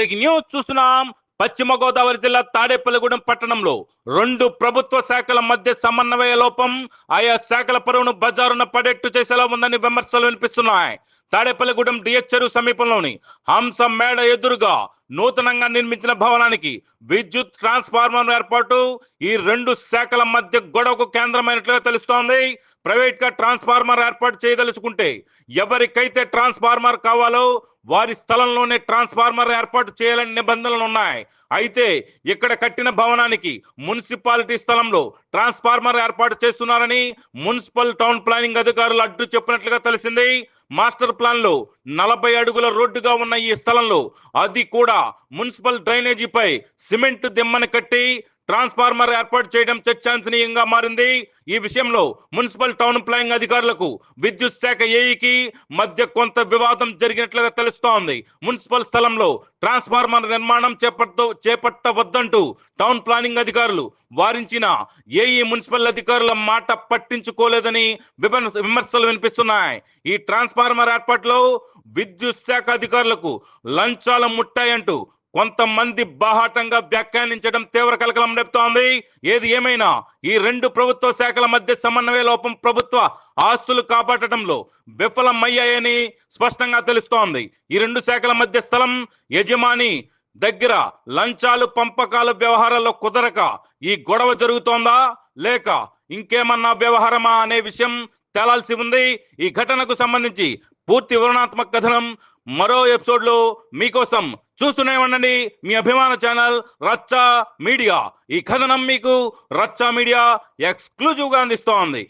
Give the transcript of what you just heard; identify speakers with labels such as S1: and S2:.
S1: Breaking news చూస్తున్నాం. పశ్చిమ గోదావరి జిల్లా తాడేపల్లిగూడెం పట్టణంలో రెండు ప్రభుత్వ శాఖల మధ్య సమన్వయ లోపం ఆయా శాఖల పరువును బజారున పడేట్టు చేసేలా ఉందని విమర్శలు వినిపిస్తున్నాయి. తాడేపల్లిగూడెం డిఎచ్ చెరువు సమీపంలోని హంస మేడ ఎదురుగా నూతనంగా నిర్మించిన భవనానికి విద్యుత్ ట్రాన్స్ఫార్మర్ ఏర్పాటు ఈ రెండు శాఖల మధ్య గొడవకు కేంద్రమైనట్లుగా తెలుస్తోంది. ప్రైవేట్ గా ట్రాన్స్ఫార్మర్ ఏర్పాటు చేయదలుచుకుంటే ఎవరికైతే ట్రాన్స్ఫార్మర్ కావాలో వారి స్థలంలోనే ట్రాన్స్ఫార్మర్ ఏర్పాటు చేయాలని నిబంధనలు ఉన్నాయి. అయితే ఇక్కడ కట్టిన భవనానికి మున్సిపాలిటీ స్థలంలో ట్రాన్స్ఫార్మర్ ఏర్పాటు చేస్తున్నారని మున్సిపల్ టౌన్ ప్లానింగ్ అధికారులు అడ్డు చెప్పినట్లుగా తెలిసింది. మాస్టర్ ప్లాన్ లో 40 అడుగుల రోడ్డుగా ఉన్న ఈ స్థలంలో అది కూడా మున్సిపల్ డ్రైనేజీపై సిమెంట్ దిమ్మని కట్టి ట్రాన్స్ఫార్మర్ ఏర్పాటు చేయడం చర్చాంశనీయంగా మారింది. ఈ విషయంలో మున్సిపల్ టౌన్ ప్లానింగ్ అధికారులకు విద్యుత్ శాఖ ఏఈకి మధ్య కొంత వివాదం జరిగినట్లుగా తెలుస్తోంది. మున్సిపల్ స్థలంలో ట్రాన్స్ఫార్మర్ నిర్మాణం చేపట్టవద్దంటూ టౌన్ ప్లానింగ్ అధికారులు వారించిన ఏఈ మున్సిపల్ అధికారుల మాట పట్టించుకోలేదని విమర్శలు వినిపిస్తున్నాయి. ఈ ట్రాన్స్ఫార్మర్ ఏర్పాటులో విద్యుత్ శాఖ అధికారులకు లంచాలు ముట్టాయంటూ కొంతమంది బాహాటంగా వ్యాఖ్యానించడం తీవ్ర కలకలం రేపుతోంది. ఏది ఏమైనా ఈ రెండు ప్రభుత్వ శాఖల మధ్య సమన్వయ లోపం ప్రభుత్వ ఆస్తులు కాపాడటంలో విఫలమయ్యాయని స్పష్టంగా తెలుస్తోంది. ఈ రెండు శాఖల మధ్య స్థలం యజమాని దగ్గర లంచాలు పంపకాల వ్యవహారాల్లో కుదరక ఈ గొడవ జరుగుతోందా లేక ఇంకేమన్నా వ్యవహారమా అనే విషయం తేలాల్సి ఉంది. ఈ ఘటనకు సంబంధించి పూర్తి వివరణాత్మక కథనం మరో ఎపిసోడ్ లో మీకోసం చూస్తూనే ఉండండి. మీ అభిమాన ఛానల్ రచ్చా మీడియా. ఈ కథనం మీకు రచ్చా మీడియా ఎక్స్క్లూజివ్ గా అందిస్తోంది.